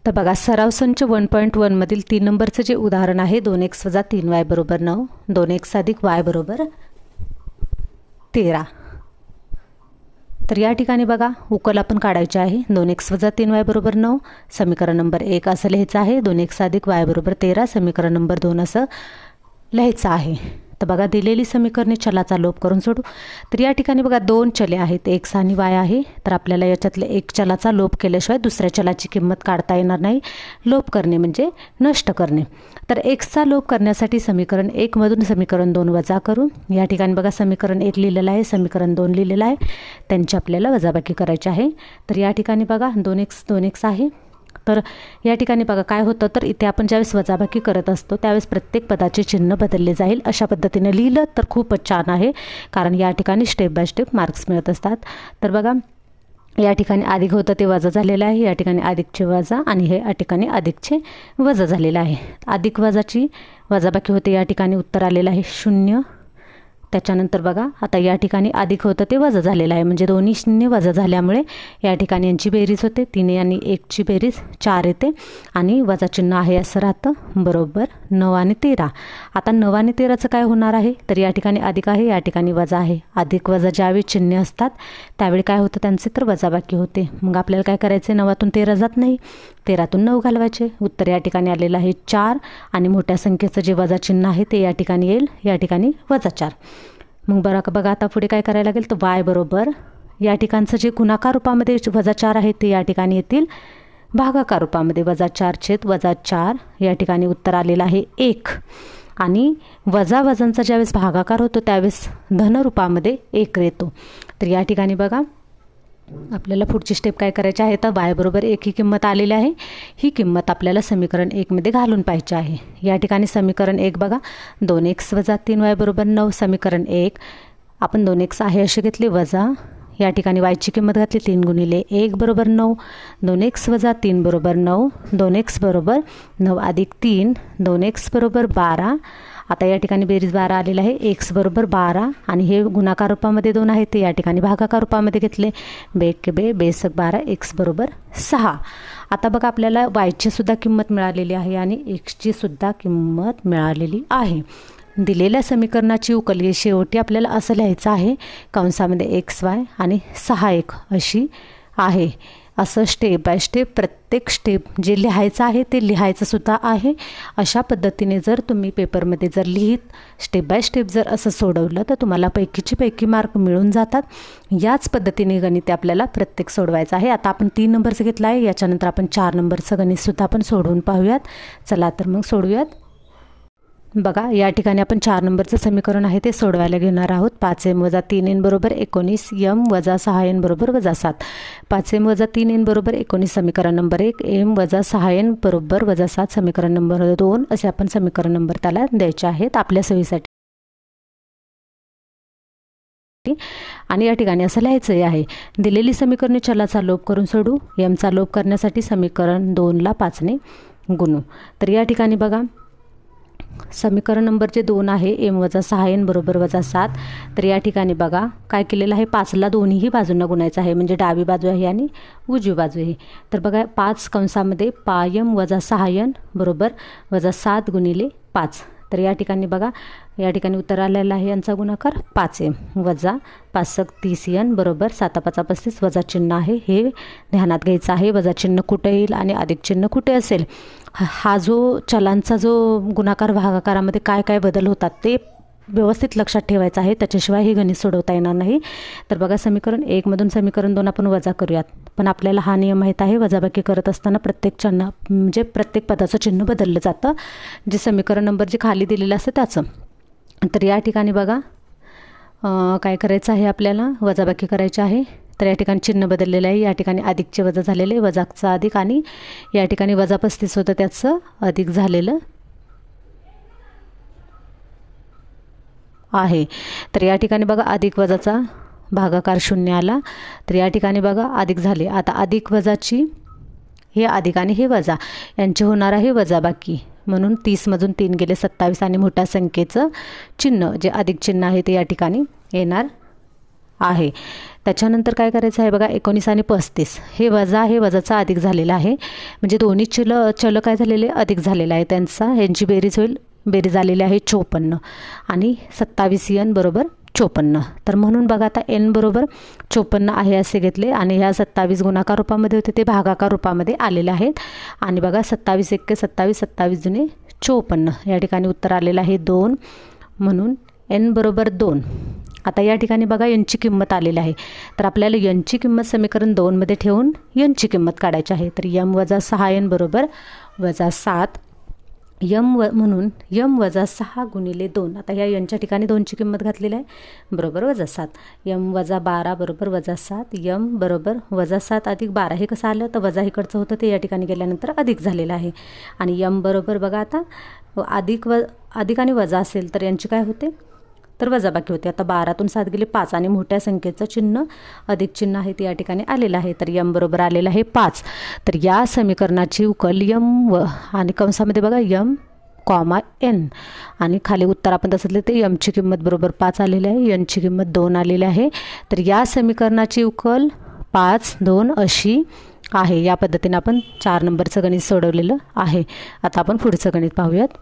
तर बघा सराव संच 1.1 मधील 3 नंबरचं जे उदाहरण आहे 2x - 3y = 9, 2x + y = 13. तर या ठिकाणी बघा उकल आपण काढायची आहे. 2x - 3y = 9 समीकरण नंबर 1 असं लिहायचं आहे. 2x + y = 13 समीकरण नंबर 2 असं लिहायचं आहे. तर बघा दिलेली समीकरणे चलाचा लोप करून सोडू. तर या ठिकाणी बघा 2 चले आहेत, x आणि y आहे. तर आपल्याला याच्यातले एक चलाचा लोप केल्याशिवाय दुसऱ्या चलाची किंमत काढता येणार नाही. लोप करणे म्हणजे नष्ट करणे. तर xचा लोप करण्यासाठी समीकरण 1 मधून समीकरण 2 वजा करू. या ठिकाणी बघा समीकरण 1 लिहिलेलं आहे, समीकरण 2 लिहिलेलं आहे, त्यांची आपल्याला वजाबाकी करायची आहे. तर या ठिकाणी बघा 2x आहे. तर या ठिकाणी बघा काय होतं, तर इथे आपण ज्यावेळेस वजाबाकी करत असतो त्यावेळेस प्रत्येक पदाचे चिन्ह बदलले जाईल. अशा पद्धतीने लिहिलं तर खूपच छान आहे, कारण या ठिकाणी स्टेप बाय स्टेप मार्क्स मिळत असतात. तर बघा या ठिकाणी अधिक होतं ते वजा झालेलं आहे, या ठिकाणी अधिकचे वजा आणि हे या ठिकाणी अधिकचे वजा झालेलं आहे. अधिक वजाची वजाबाकी होते, या ठिकाणी उत्तर आलेलं आहे 0. त्याच्यानंतर बघा आता या ठिकाणी अधिक होतं ते वजा झालेलं आहे, म्हणजे दोन्ही शून्य वजा झाल्यामुळे या ठिकाणी यांची बेरीज होते. 3 आणि 1ची बेरीज 4 येते आणि वजा चिन्ह आहे असं राहतं, बरोबर 9 आणि 13. आता 9 आणि 13चं काय होणार आहे, तर या ठिकाणी अधिक आहे, या ठिकाणी वजा आहे. अधिक वजा ज्यावेळी चिन्ह असतात त्यावेळी काय होतं त्यांचे, तर वजाबाकी होते. मग आपल्याला काय करायचे, 9तून 13 जात नाही, 13तून 9 घालवायचे. उत्तर या ठिकाणी आलेलं आहे 4 आणि मोठ्या संख्येचं जे वजा चिन्ह आहे ते या ठिकाणी येईल, या ठिकाणी -4. मग बघा आता पुढे काय करायला लागेल, तर y बरोबर या ठिकाणचं जे गुणाकार रूपामध्ये -4 आहे ते या ठिकाणी येतील भागाकार रूपामध्ये. -4/4 या ठिकाणी उत्तर आलेलं आहे 1 आणि वजांचा ज्यावेळेस भागाकार होतो त्यावेळेस धन रूपामध्ये 1 येतो. तर या ठिकाणी बघा आपल्याला पुढची स्टेप काय करायची आहे, तर y बरोबर 1 ही किंमत आलेली आहे. ही किंमत आपल्याला समीकरण 1 मध्ये घालून पाहिजे आहे. या ठिकाणी समीकरण 1 बघा 2x - 3y = 9. समीकरण 1 आपण 2x आहे असे घेतले, वजा या ठिकाणी yची किंमत घातली 3 × 1 = 9. 2x - 3 = 9. 2x = 9 + 3 2x = 12. आता या ठिकाणी बेरीज 12 आलेलं आहे. x = 12 आणि हे गुणाकार रूपामध्ये 2 आहे ते या ठिकाणी भागाकार रूपामध्ये घेतले. बेसक 12 x = 6. आता बघा आपल्याला yची सुद्धा किंमत मिळालेली आहे आणि xची सुद्धा किंमत मिळालेली आहे. दिलेल्या समीकरणाची उकल शेवटी आपल्याला असं लिहायचं आहे, कंसामध्ये xy आणि 6 अशी आहे. असं स्टेप बाय स्टेप प्रत्येक स्टेप जे लिहायचं आहे ते लिहायचं सुद्धा आहे. अशा पद्धतीने जर तुम्ही पेपरमध्ये जर लिहित स्टेप बाय स्टेप जर असं सोडवलं तर तुम्हाला पैकीचे पैकी मार्क मिळून जातात. याच पद्धतीने गणित आपल्याला प्रत्येक सोडवायचं आहे. आता आपण 3 नंबरचं घेतलं आहे, याच्यानंतर आपण 4 नंबरचं गणितसुद्धा आपण सोडवून पाहूयात. चला तर मग सोडूयात. बघा या ठिकाणी आपण 4 नंबरचं समीकरण आहे ते सोडवायला घेणार आहोत. 5m - 3n = 19, m - 6n = -7. 5m - 3n = 19 समीकरण नंबर 1, m - 6n = -7 समीकरण नंबर 2 असे आपण समीकरण नंबर त्याला द्यायचे आहेत आपल्या सोयीसाठी. आणि या ठिकाणी असं लिहायचं आहे, दिलेली समीकरणे चलाचा लोप करून सोडू. mचा लोप करण्यासाठी समीकरण 2ला 5ने गुणू. तर या ठिकाणी बघा समीकरण नंबर जे 2 आहे m - 6n = -7. तर या ठिकाणी बघा काय केलेलं आहे, 5ला दोन्हीही बाजूंना गुणायचं आहे, म्हणजे डावी बाजू आहे आणि उजवी बाजू आहे. तर बघा 5 कंसामध्ये m - 6n = -7 × 5. तर या ठिकाणी बघा या ठिकाणी उत्तर आलेलं आहे यांचा गुणाकार 5m - 5 × 30n = 7 × 5 = 35. वजा चिन्ह आहे हे ध्यानात घ्यायचं आहे. वजा चिन्ह कुठे येईल आणि अधिक चिन्ह कुठे असेल, हा जो चलांचा जो गुणाकार भागाकारामध्ये काय काय बदल होतात ते व्यवस्थित लक्षात ठेवायचं आहे, त्याच्याशिवाय हे गणित सोडवता येणार नाही. तर बघा समीकरण 1 मधून समीकरण 2 आपण वजा करूयात, पण आपल्याला हा नियम माहीत आहे, वजाबाकी करत असताना प्रत्येक चिन्ह म्हणजे प्रत्येक पदाचं चिन्ह बदललं जातं, जे समीकरण नंबर जे खाली दिलेलं असतं त्याचं. तर या ठिकाणी बघा काय करायचं आहे, आपल्याला वजाबाकी करायची आहे. तर या ठिकाणी चिन्ह बदललेलं आहे, या ठिकाणी अधिकचे वजा झालेले, वजाचा अधिक आणि या ठिकाणी वजा 35 होतं त्याचं अधिक झालेलं आहे. तर या ठिकाणी बघा अधिक वजाचा भागाकार 0 आला. तर या ठिकाणी बघा अधिक झाले. आता अधिक वजाची हे अधिक आणि हे वजा यांचे होणार आहे वजाबाकी, म्हणून 30 मधून 3 गेले 27 आणि मोठ्या संख्येचं चिन्ह जे अधिक चिन्ह आहे ते या ठिकाणी येणार आहे. त्याच्यानंतर काय करायचं आहे बघा, 19 आणि 35 हे वजाचा अधिक झालेला आहे, म्हणजे दोन्ही चल काय झालेले अधिक झालेला आहे त्यांचा, ह्यांची बेरीज होईल, बेरीज आलेली आहे 54 आणि 27 n बरोबर 54. तर म्हणून बघा आता n बरोबर 54 आहे असे घेतले आणि ह्या 27 गुणाकार रूपामध्ये होते ते भागाकार रूपामध्ये आलेले आहेत. आणि बघा 27 एक्के 27, 27 जुने 54, या ठिकाणी उत्तर आलेलं आहे 2, म्हणून n बरोबर 2. आता या ठिकाणी बघा यांची किंमत आलेली आहे, तर आपल्याला यांची किंमत समीकरण 2 मध्ये ठेवून यांची किंमत काढायची आहे. तर m वजा 6n बरोबर वजा 7, म्हणून m वजा 6 गुणिले 2. आता ह्या यांच्या ठिकाणी 2ची किंमत घातलेली आहे बरोबर वजा 7. m वजा 12 बरोबर वजा 7, m बरोबर वजा 7 अधिक 12. हे कसं आलं तर वजा इकडचं होतं ते या ठिकाणी गेल्यानंतर अधिक झालेलं आहे. आणि m बरोबर बघा आता अधिक आणि वजा असेल तर यांची काय होते तर वजाबाकी होते. आता 12तून 7 गेले 5 आणि मोठ्या संख्येचं चिन्ह अधिक चिन्ह आहे ते या ठिकाणी आलेलं आहे. तर m बरोबर आलेलं आहे 5. तर या समीकरणाची उकल m आणि कंसामध्ये बघा m, n आणि खाली उत्तर आपण तसं ते m ची किंमत बरोबर 5 आलेली आहे, n ची किंमत 2 आलेली आहे. तर या समीकरणाची उकल 5, 2 अशी आहे. या पद्धतीने आपण 4 नंबरचं गणित सोडवलेलं आहे. आता आपण पुढचं गणित पाहूयात.